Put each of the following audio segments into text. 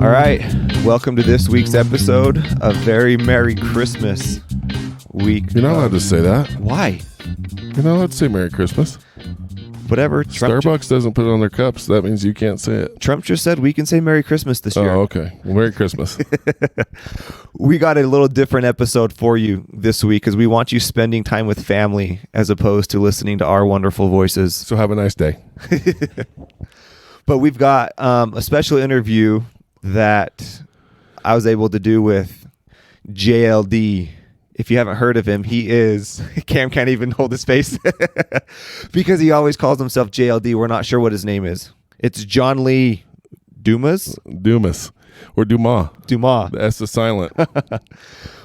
All right, welcome to this week's episode of Very Merry Christmas week. You're not allowed to say that. Why? You're not allowed to say Merry Christmas. Whatever. Starbucks doesn't put it on their cups. That means you can't say it. Trump just said we can say Merry Christmas this year. Oh, okay. Well, Merry Christmas. We got a little different episode for you this week because we want you spending time with family as opposed to listening to our wonderful voices. So have a nice day. But we've got a special interview that I was able to do with JLD. If you haven't heard of him, he is... Cam can't even hold his face because he always calls himself JLD. We're not sure what his name is. It's John Lee Dumas? Dumas. Or Dumas. Dumas. The S is silent.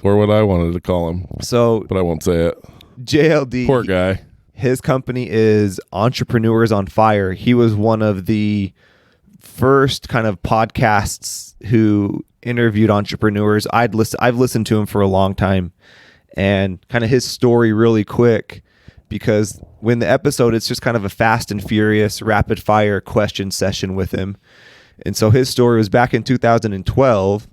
Or what I wanted to call him. So, but I won't say it. JLD... Poor guy. His company is Entrepreneurs on Fire. He was one of the first kind of podcasts who interviewed entrepreneurs. I've listened to him for a long time, and kind of his story really quick, because when the episode, it's just kind of a fast and furious rapid fire question session with him. And so his story was back in 2012.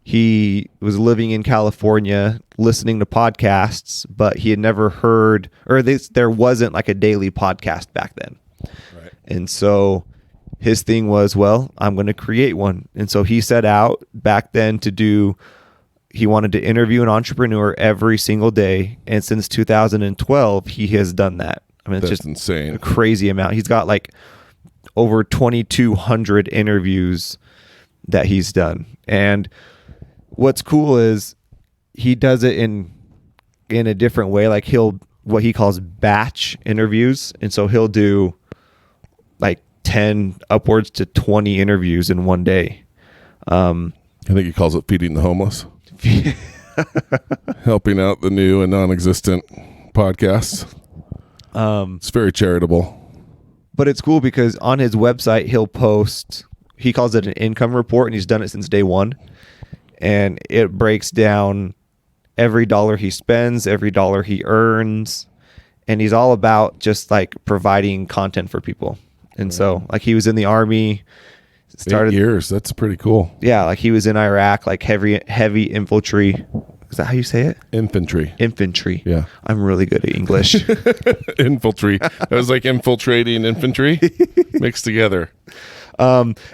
He was living in California, listening to podcasts, but he had never heard, or there wasn't like a daily podcast back then. Right. And so his thing was, well, I'm going to create one. And so he set out back then he wanted to interview an entrepreneur every single day. And since 2012, he has done that. I mean, it's That's just insane. A crazy amount. He's got like over 2,200 interviews that he's done. And what's cool is he does it in a different way. Like what he calls batch interviews. And so he'll do like 10 upwards to 20 interviews in one day. I think he calls it feeding the homeless. Helping out the new and non-existent podcasts. It's very charitable. But it's cool because on his website, he'll post, he calls it an income report, and he's done it since day one. And it breaks down every dollar he spends, every dollar he earns. And he's all about just like providing content for people. And so like he was in the Army. 8 years. That's pretty cool. Yeah. Like he was in Iraq, like heavy infantry. Is that how you say it? Infantry. Yeah. I'm really good at English. Infantry. That was like infiltrating infantry mixed together.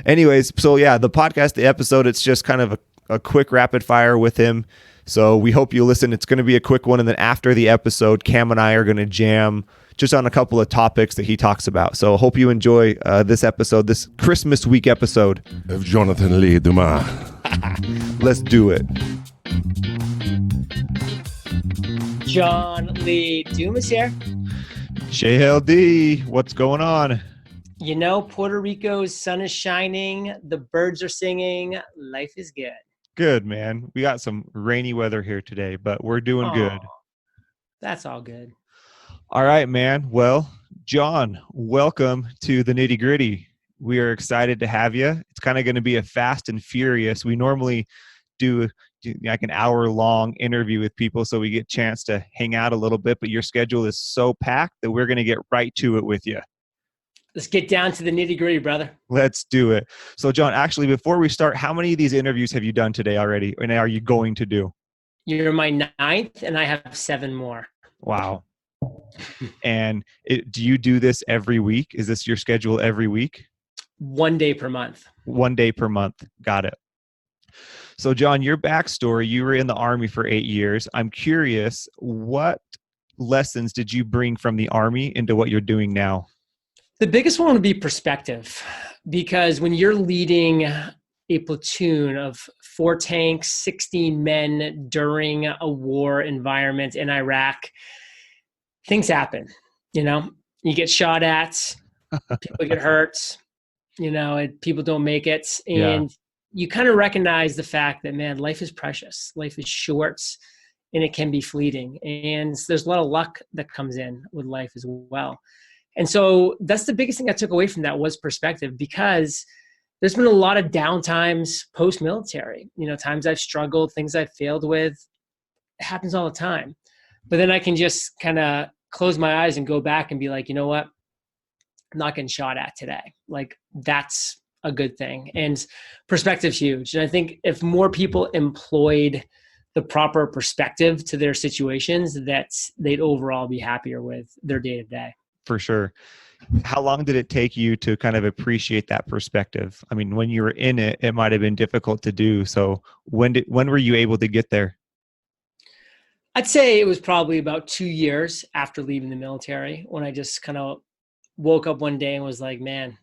Anyways. So yeah, the podcast, the episode, it's just kind of a quick rapid fire with him. So we hope you listen. It's going to be a quick one. And then after the episode, Cam and I are going to jam just on a couple of topics that he talks about. So hope you enjoy this episode, this Christmas week episode of Jonathan Lee Dumas. Let's do it. John Lee Dumas here. JLD, what's going on? You know, Puerto Rico's sun is shining, the birds are singing, life is good. Good, man. We got some rainy weather here today, but we're doing good. That's all good. All right, man. Well, John, welcome to the Nitty Gritty. We are excited to have you. It's kind of going to be a fast and furious. We normally do like an hour-long interview with people so we get a chance to hang out a little bit, but your schedule is so packed that we're going to get right to it with you. Let's get down to the nitty-gritty, brother. Let's do it. So, John, actually, before we start, how many of these interviews have you done today already, and are you going to do? You're my 9th, and I have 7 more. Wow. And do you do this every week? Is this your schedule every week? 1 day per month. 1 day per month. Got it. So, John, your backstory, you were in the Army for 8 years. I'm curious, what lessons did you bring from the Army into what you're doing now? The biggest one would be perspective, because when you're leading a platoon of 4 tanks, 16 men during a war environment in Iraq, things happen. You know, you get shot at, people get hurt, you know, and people don't make it. And you kind of recognize the fact that, man, life is precious. Life is short and it can be fleeting. And there's a lot of luck that comes in with life as well. And so that's the biggest thing I took away from that was perspective, because there's been a lot of downtimes post-military, you know, times I've struggled, things I've failed with. It happens all the time. But then I can just kind of close my eyes and go back and be like, you know what? I'm not getting shot at today. Like, that's a good thing. And perspective's huge. And I think if more people employed the proper perspective to their situations, they'd overall be happier with their day to day. For sure. How long did it take you to kind of appreciate that perspective? I mean, when you were in it, it might have been difficult to do. So when were you able to get there? I'd say it was probably about 2 years after leaving the military when I just kind of woke up one day and was like, man,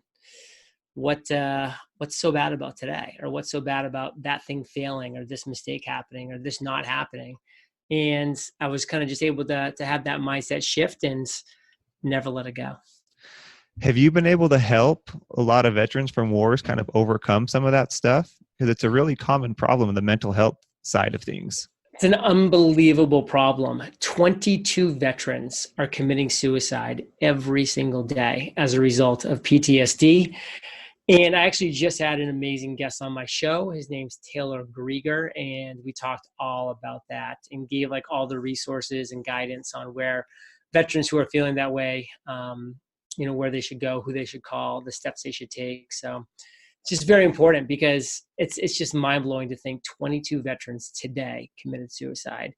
what's so bad about today? Or what's so bad about that thing failing, or this mistake happening, or this not happening? And I was kind of just able to have that mindset shift and never let it go. Have you been able to help a lot of veterans from wars kind of overcome some of that stuff? Because it's a really common problem in the mental health side of things. It's an unbelievable problem. 22 veterans are committing suicide every single day as a result of PTSD. And I actually just had an amazing guest on my show. His name's Taylor Grieger, and we talked all about that and gave like all the resources and guidance on where veterans who are feeling that way, where they should go, who they should call, the steps they should take. So it's just very important because it's just mind-blowing to think 22 veterans today committed suicide.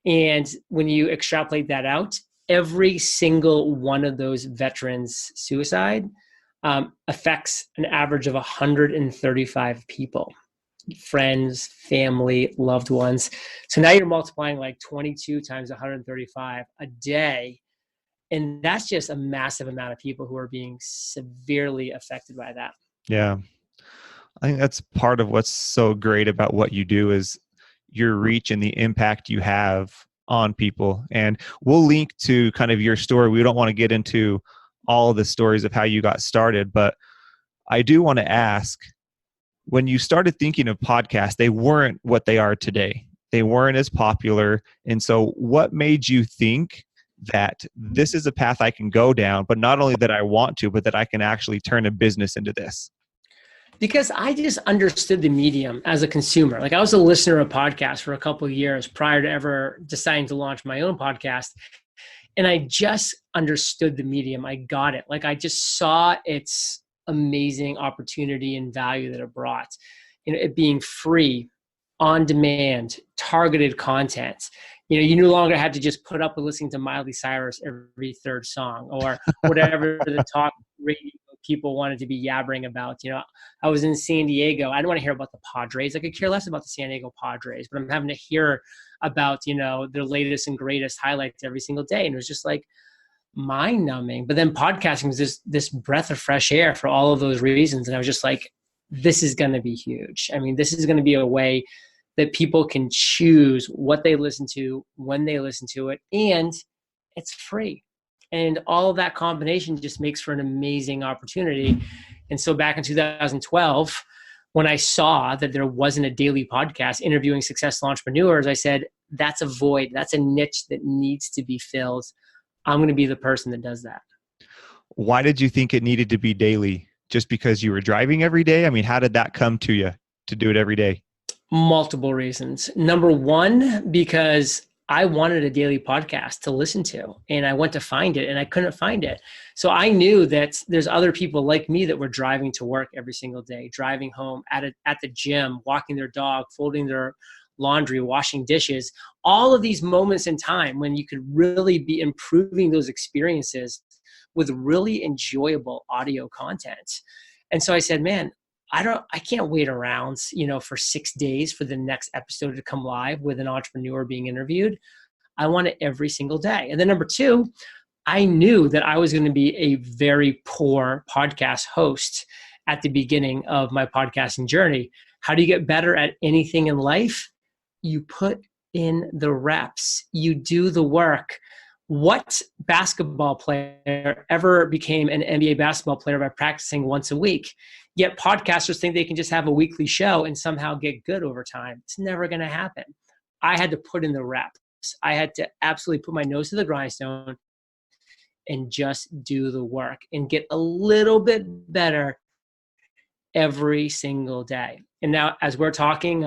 And when you extrapolate that out, every single one of those veterans' suicide affects an average of 135 people, friends, family, loved ones. So now you're multiplying like 22 times 135 a day. And that's just a massive amount of people who are being severely affected by that. Yeah. I think that's part of what's so great about what you do is your reach and the impact you have on people. And we'll link to kind of your story. We don't want to get into all the stories of how you got started, but I do want to ask, when you started thinking of podcasts, they weren't what they are today. They weren't as popular. And so what made you think that this is a path I can go down, but not only that I want to, but that I can actually turn a business into this? Because I just understood the medium as a consumer. Like I was a listener of podcasts for a couple of years prior to ever deciding to launch my own podcast. And I just understood the medium. I got it. Like I just saw its amazing opportunity and value that it brought. It being free, on demand, targeted content. You no longer had to just put up with listening to Miley Cyrus every third song or whatever the talk radio people wanted to be yabbering about. I was in San Diego. I didn't want to hear about the Padres. I could care less about the San Diego Padres, but I'm having to hear about, their latest and greatest highlights every single day. And it was just like mind numbing. But then podcasting was this breath of fresh air for all of those reasons. And I was just like, this is going to be huge. I mean, this is going to be a way that people can choose what they listen to, when they listen to it, and it's free. And all of that combination just makes for an amazing opportunity. And so back in 2012, when I saw that there wasn't a daily podcast interviewing successful entrepreneurs, I said, that's a void. That's a niche that needs to be filled. I'm going to be the person that does that. Why did you think it needed to be daily? Just because you were driving every day? I mean, how did that come to you to do it every day? Multiple reasons. Number one, because I wanted a daily podcast to listen to, and I went to find it and I couldn't find it. So I knew that there's other people like me that were driving to work every single day, driving home, at the gym, walking their dog, folding their laundry, washing dishes, all of these moments in time when you could really be improving those experiences with really enjoyable audio content. And so I said, man, I can't wait around, for 6 days for the next episode to come live with an entrepreneur being interviewed. I want it every single day. And then number two, I knew that I was going to be a very poor podcast host at the beginning of my podcasting journey. How do you get better at anything in life? You put in the reps, you do the work. What basketball player ever became an NBA basketball player by practicing once a week? Yet podcasters think they can just have a weekly show and somehow get good over time. It's never going to happen. I had to put in the reps. I had to absolutely put my nose to the grindstone and just do the work and get a little bit better every single day. And now as we're talking,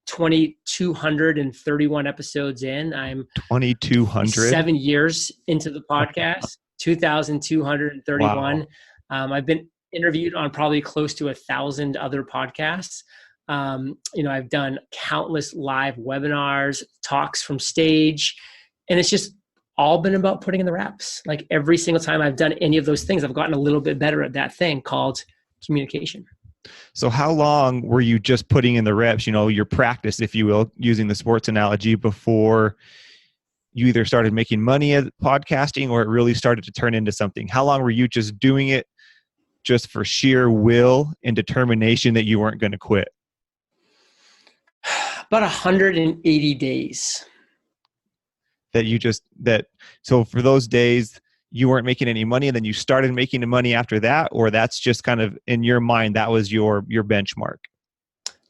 2,231 episodes in. I'm 2,200. 7 years into the podcast, 2,231. Wow. interviewed on probably close to 1,000 other podcasts. I've done countless live webinars, talks from stage, and it's just all been about putting in the reps. Like every single time I've done any of those things, I've gotten a little bit better at that thing called communication. So how long were you just putting in the reps, your practice, if you will, using the sports analogy, before you either started making money at podcasting or it really started to turn into something? How long were you just doing it just for sheer will and determination that you weren't going to quit? About 180 days. So for those days you weren't making any money and then you started making the money after that, or that's just kind of in your mind, that was your benchmark?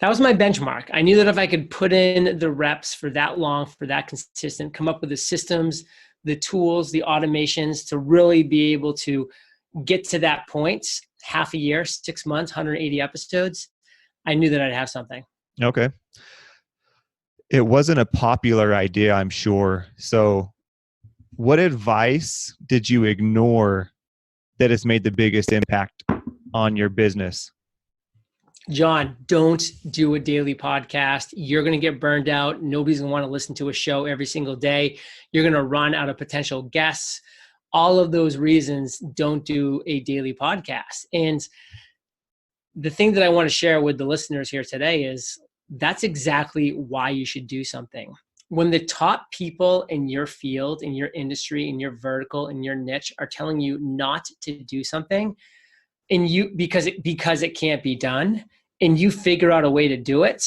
That was my benchmark. I knew that if I could put in the reps for that long, for that consistent, come up with the systems, the tools, the automations to really be able to get to that point, half a year, 6 months, 180 episodes, I knew that I'd have something. Okay. It wasn't a popular idea, I'm sure. So what advice did you ignore that has made the biggest impact on your business? John, don't do a daily podcast. You're going to get burned out. Nobody's going to want to listen to a show every single day. You're going to run out of potential guests. All of those reasons, don't do a daily podcast. And the thing that I want to share with the listeners here today is that's exactly why you should do something. When the top people in your field, in your industry, in your vertical, in your niche are telling you not to do something, and you because it can't be done, and you figure out a way to do it,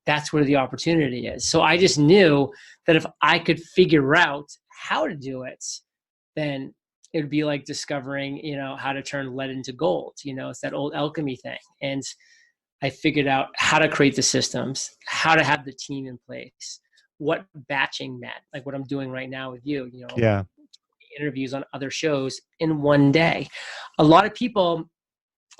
that's where the opportunity is. So I just knew that if I could figure out how to do it, then it would be like discovering, how to turn lead into gold. It's that old alchemy thing. And I figured out how to create the systems, how to have the team in place, what batching meant, like what I'm doing right now with you, Yeah. interviews on other shows in one day. A lot of people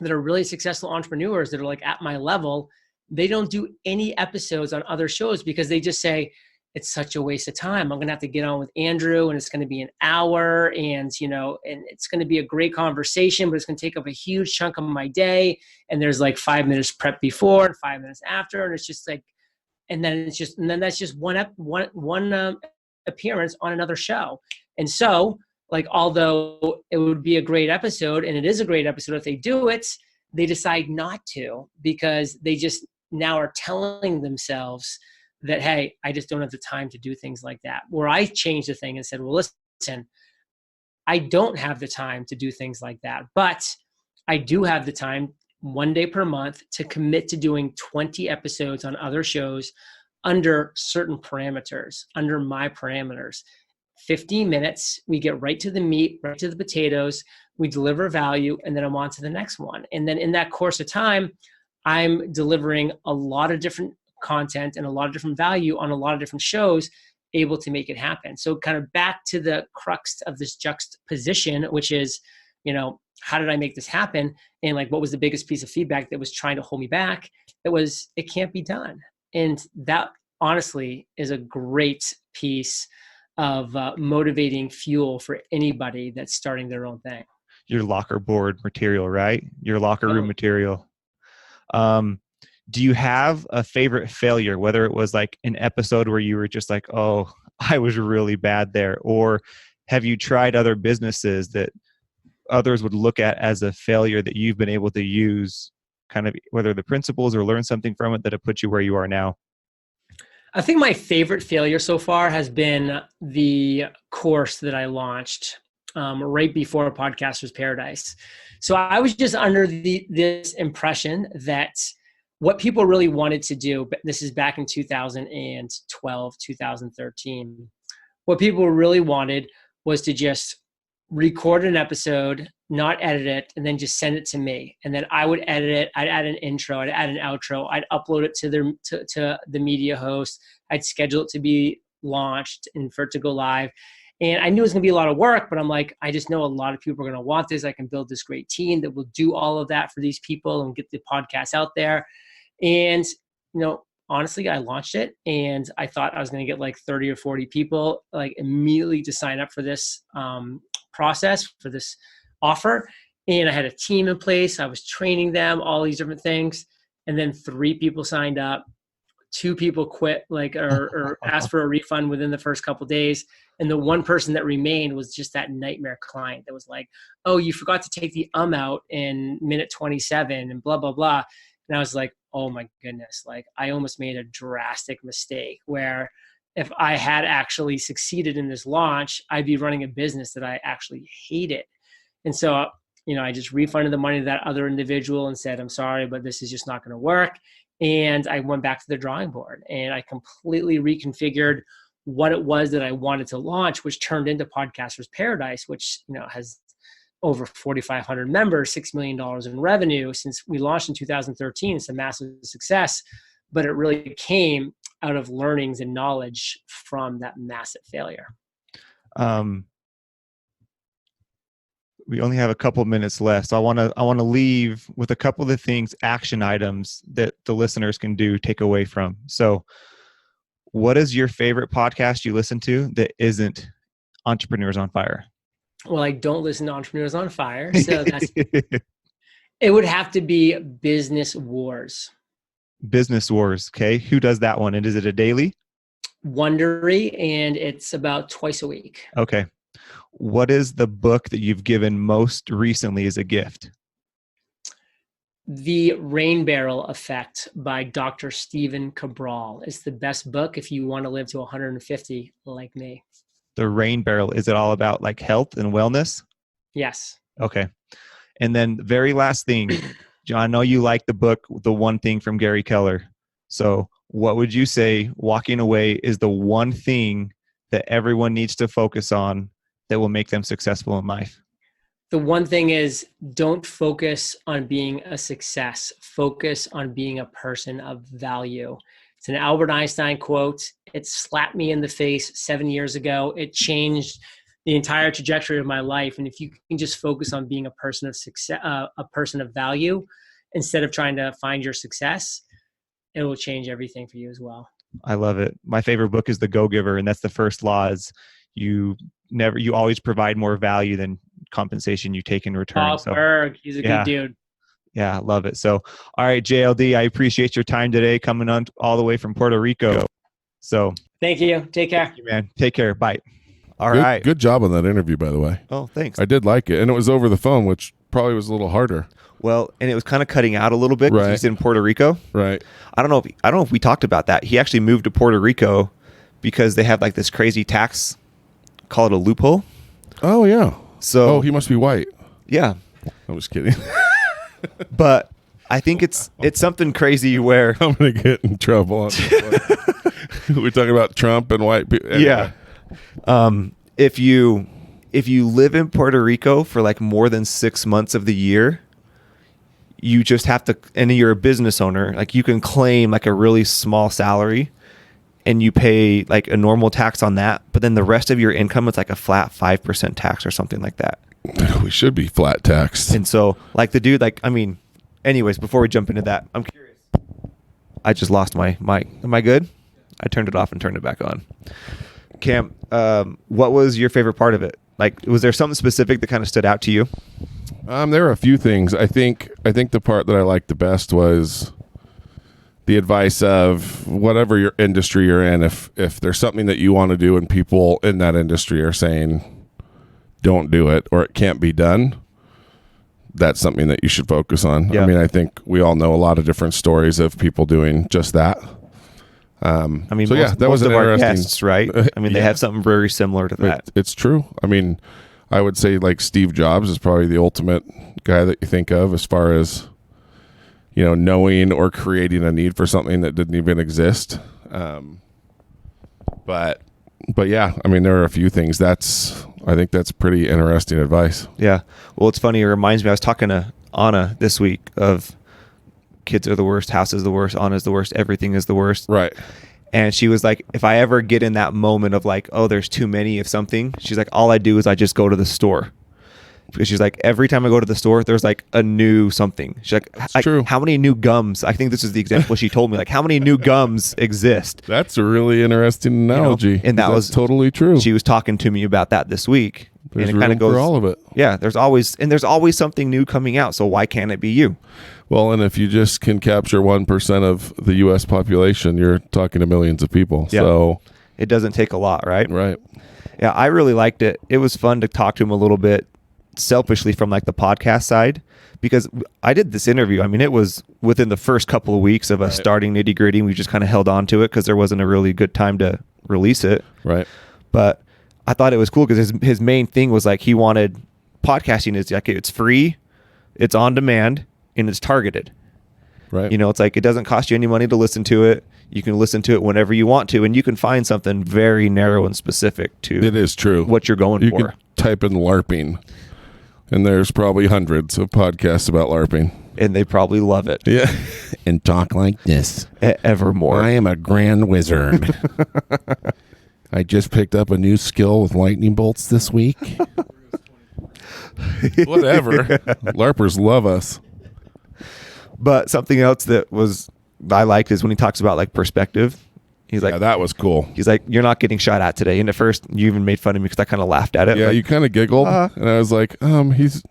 that are really successful entrepreneurs that are like at my level, they don't do any episodes on other shows because they just say, it's such a waste of time. I'm going to have to get on with Andrew and it's going to be an hour and, and it's going to be a great conversation, but it's going to take up a huge chunk of my day. And there's like 5 minutes prep before and 5 minutes after. And it's just like, and then that's just one appearance on another show. And so like, although it would be a great episode and it is a great episode, if they do it, they decide not to because they just now are telling themselves that, hey, I just don't have the time to do things like that. Where I changed the thing and said, well, listen, I don't have the time to do things like that, but I do have the time 1 day per month to commit to doing 20 episodes on other shows under certain parameters, under my parameters. 15 minutes, we get right to the meat, right to the potatoes, we deliver value, and then I'm on to the next one. And then in that course of time, I'm delivering a lot of different content and a lot of different value on a lot of different shows, able to make it happen. So kind of back to the crux of this juxtaposition, which is, how did I make this happen? And like, what was the biggest piece of feedback that was trying to hold me back? It can't be done. And that honestly is a great piece of motivating fuel for anybody that's starting their own thing. Your locker board material, right? Your locker room material. Do you have a favorite failure, whether it was like an episode where you were just like, oh, I was really bad there? Or have you tried other businesses that others would look at as a failure that you've been able to use, kind of whether the principles or learn something from it that have put you where you are now? I think my favorite failure so far has been the course that I launched right before Podcaster's Paradise. So I was just under this impression that what people really wanted to do, but this is back in 2012, 2013, what people really wanted was to just record an episode, not edit it, and then just send it to me. And then I would edit it. I'd add an intro. I'd add an outro. I'd upload it to the media host. I'd schedule it to be launched and for it to go live. And I knew it was going to be a lot of work, but I'm like, I just know a lot of people are going to want this. I can build this great team that will do all of that for these people and get the podcast out there. And, honestly, I launched it and I thought I was going to get like 30 or 40 people like immediately to sign up for this process, for this offer. And I had a team in place. I was training them, all these different things. And then 3 people signed up. 2 people quit, or asked for a refund within the first couple of days. And the one person that remained was just that nightmare client that was like, oh, you forgot to take the out in minute 27 and blah, blah, blah. And I was like, oh my goodness, like I almost made a drastic mistake where if I had actually succeeded in this launch, I'd be running a business that I actually hated. And so, I just refunded the money to that other individual and said, I'm sorry, but this is just not going to work. And I went back to the drawing board and I completely reconfigured what it was that I wanted to launch, which turned into Podcasters Paradise, which, has over 4,500 members, $6 million in revenue since we launched in 2013. It's a massive success, but it really came out of learnings and knowledge from that massive failure. We only have a couple minutes left. So I want to leave with a couple of the things, action items that the listeners can take away from. So what is your favorite podcast you listen to that isn't Entrepreneurs on Fire? Well, I don't listen to Entrepreneurs on Fire. So it would have to be Business Wars. Business Wars. Okay. Who does that one? And is it a daily? Wondery, and it's about twice a week. Okay. What is the book that you've given most recently as a gift? The Rain Barrel Effect by Dr. Stephen Cabral. It's the best book if you want to live to 150 like me. The Rain Barrel, is it all about like health and wellness? Yes. Okay. And then the very last thing, John, I know you like the book, The One Thing from Gary Keller. So what would you say walking away is the one thing that everyone needs to focus on that will make them successful in life? The one thing is, don't focus on being a success. Focus on being a person of value. It's an Albert Einstein quote. It slapped me in the face 7 years ago. It changed the entire trajectory of my life. And if you can just focus on being a person of success, a person of value, instead of trying to find your success, it will change everything for you as well. I love it. My favorite book is The Go-Giver, and that's the first law is you always provide more value than compensation you take in return. Bob Berg, he's a good dude. Yeah, I love it. So, all right, JLD, I appreciate your time today coming on all the way from Puerto Rico. So thank you. Take care. Thank you, man. Take care. Bye. All right. Good job on that interview, by the way. Oh, thanks. I did like it. And it was over the phone, which probably was a little harder. Well, and it was kind of cutting out a little bit because he's in Puerto Rico. Right. I don't know if we talked about that. He actually moved to Puerto Rico because they have like this crazy tax, call it a loophole. Oh, yeah. So he must be white. Yeah. I'm just kidding. But I think it's something crazy where I'm going to get in trouble. We're talking about Trump and white people. Anyway. Yeah. If you live in Puerto Rico for like more than 6 months of the year, you just have to, and you're a business owner, like you can claim like a really small salary and you pay like a normal tax on that. But then the rest of your income, it's like a flat 5% tax or something like that. We should be flat taxed. And so like the dude, anyways, before we jump into that, I'm curious. I just lost my mic. Am I good? I turned it off and turned it back on. Cam, what was your favorite part of it? Like, was there something specific that kind of stood out to you? There were a few things. I think the part that I liked the best was the advice of whatever your industry you're in. If there's something that you want to do and people in that industry are saying don't do it or it can't be done, that's something that you should focus on. Yeah. I mean, I think we all know a lot of different stories of people doing just that. That was an interesting guests, right? I mean, they have something very similar to that. It's true. I mean, I would say like Steve Jobs is probably the ultimate guy that you think of as far as, knowing or creating a need for something that didn't even exist. But yeah, I mean, there are a few things I think that's pretty interesting advice. Yeah. Well, it's funny. It reminds me, I was talking to Anna this week of kids are the worst, house is the worst, Anna's the worst, everything is the worst. Right. And she was like, if I ever get in that moment of like, oh, there's too many of something, she's like, all I do is I just go to the store. because she's like, every time I go to the store, there's like a new something. She's like, true. How many new gums? I think this is the example she told me. Like, how many new gums exist? That's a really interesting analogy. And that was totally true. She was talking to me about that this week. There's and it room for all of it. Yeah, there's always something new coming out. So why can't it be you? Well, and if you just can capture 1% of the U.S. population, you're talking to millions of people. Yeah. So it doesn't take a lot, right? Right. Yeah, I really liked it. It was fun to talk to him a little bit selfishly from like the podcast side, because I did this interview. I mean, it was within the first couple of weeks of us starting Nitty Gritty, and we just kind of held on to it because there wasn't a really good time to release it. Right. But I thought it was cool because his main thing was like he wanted podcasting is like it's free, it's on demand, and it's targeted. Right. You know, it's like it doesn't cost you any money to listen to it. You can listen to it whenever you want to, and you can find something very narrow and specific to It is true. what you're going You for. can type in LARPing, and there's probably hundreds of podcasts about LARPing. And they probably love it. Yeah. And talk like this. Evermore. I am a grand wizard. I just picked up a new skill with lightning bolts this week. Whatever. LARPers love us. But something else that I liked is when he talks about like perspective. He's like, Yeah, that was cool. he's like, you're not getting shot at today. And at first, you even made fun of me because I kind of laughed at it. Yeah, like, you kind of giggled, and I was like, he's,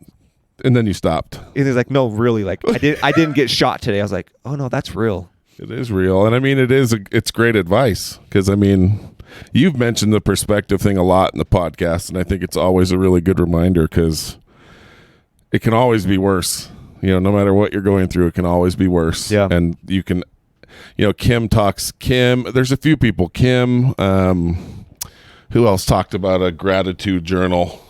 and then you stopped. and he's like, no, really, like I didn't get shot today. I was like, oh no, that's real. It is real, and I mean, it's great advice because I mean, you've mentioned the perspective thing a lot in the podcast, and I think it's always a really good reminder because it can always be worse. You know, no matter what you're going through, it can always be worse. Yeah. And you can, you know, Kim, there's a few people. Kim, who else talked about a gratitude journal?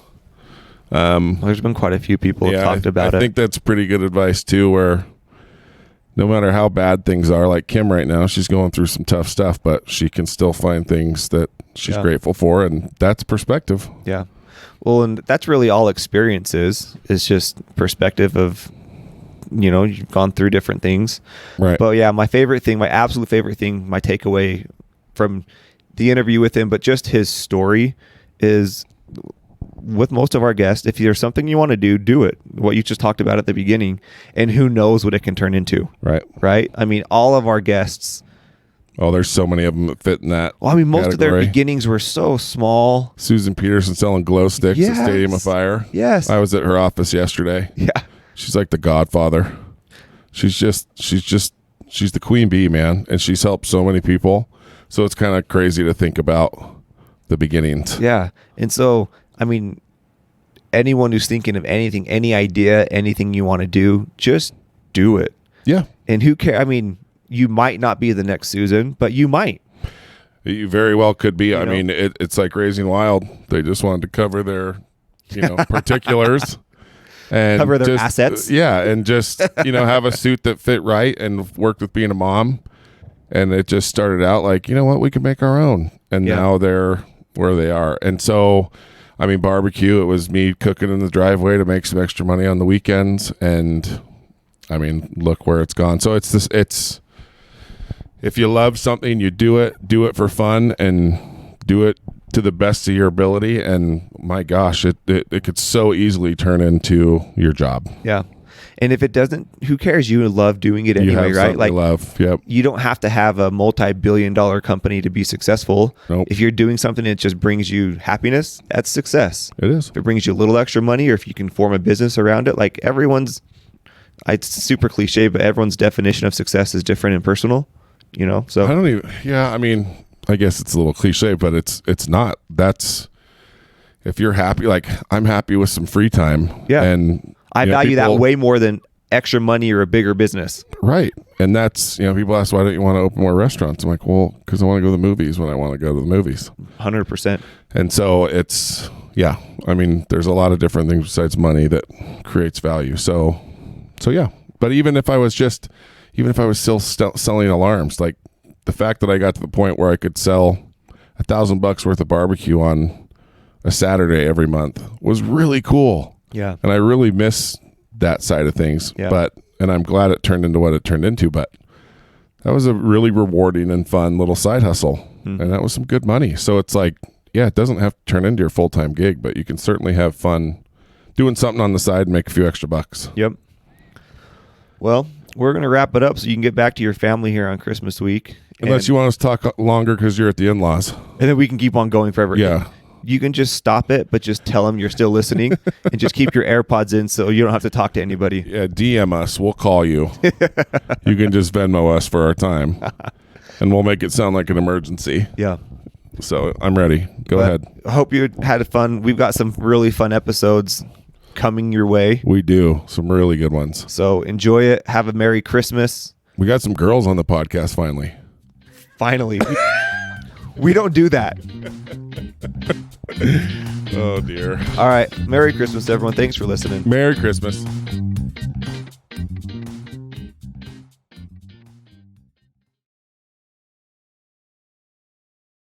There's been quite a few people who have talked about it. I think that's pretty good advice too, where no matter how bad things are, like Kim right now, she's going through some tough stuff, but she can still find things that she's grateful for, and that's perspective. Yeah. Well, and that's really all experience is. It's just perspective of, you know, you've gone through different things. Right. But yeah, my absolute favorite thing, my takeaway from the interview with him, but just his story is with most of our guests, if there's something you want to do it. What you just talked about at the beginning, and who knows what it can turn into. Right. Right. I mean, all of our guests. Oh, there's so many of them that fit in that. Well, I mean, most of their category. beginnings were so small. Susan Peterson selling glow sticks Yes. at Stadium of Fire. Yes. I was at her office yesterday. Yeah. She's like the godfather. She's the queen bee, man. And she's helped so many people. So it's kind of crazy to think about the beginnings. Yeah. And so, I mean, anyone who's thinking of anything, any idea, anything you want to do, just do it. Yeah. And who cares? I mean, you might not be the next Susan, but you might. You very well could be. I know? mean, it's like Raising Wild. They just wanted to cover their, particulars. And Cover their assets. Yeah, and just, have a suit that fit right and worked with being a mom. And it just started out like, you know what, we could make our own. And now they're where they are. And so, I mean, barbecue, it was me cooking in the driveway to make some extra money on the weekends. And, I mean, look where it's gone. So it's if you love something, you do it for fun and do it to the best of your ability, and my gosh, it could so easily turn into your job. Yeah. And if it doesn't, who cares? You love doing it You anyway, have right? something Like, you love. Yep. you don't have to have a multi-billion-dollar company to be successful. Nope. If you're doing something that just brings you happiness, that's success. It is. If it brings you a little extra money, or if you can form a business around it, like it's super cliche, but everyone's definition of success is different and personal, So I don't even. Yeah, I mean, I guess it's a little cliche, but it's not. That's if you're happy. Like I'm happy with some free time. Yeah. And I value that way more than extra money or a bigger business. Right. And that's, people ask, why don't you want to open more restaurants? I'm like, well, because I want to go to the movies when I want to go to the movies. 100%. And so it's, I mean, there's a lot of different things besides money that creates value. So yeah. But even if I was still selling alarms, like the fact that I got to the point where I could sell $1,000 worth of barbecue on a Saturday every month was really cool. Yeah. And I really miss that side of things. Yeah. And I'm glad it turned into what it turned into, but that was a really rewarding and fun little side hustle. And that was some good money. So it's like, it doesn't have to turn into your full-time gig, but you can certainly have fun doing something on the side and make a few extra bucks. Yep. Well, we're going to wrap it up so you can get back to your family here on Christmas week. Unless you want us to talk longer because you're at the in-laws. And then we can keep on going forever. Yeah. You can just stop it, but just tell them you're still listening and just keep your AirPods in so you don't have to talk to anybody. Yeah, DM us. We'll call you. You can just Venmo us for our time. And we'll make it sound like an emergency. Yeah. So I'm ready. Go ahead. I hope you had fun. We've got some really fun episodes coming your way. We do. Some really good ones. So enjoy it. Have a Merry Christmas. We got some girls on the podcast finally. Finally. We don't do that. Oh, dear. All right. Merry Christmas, everyone. Thanks for listening. Merry Christmas.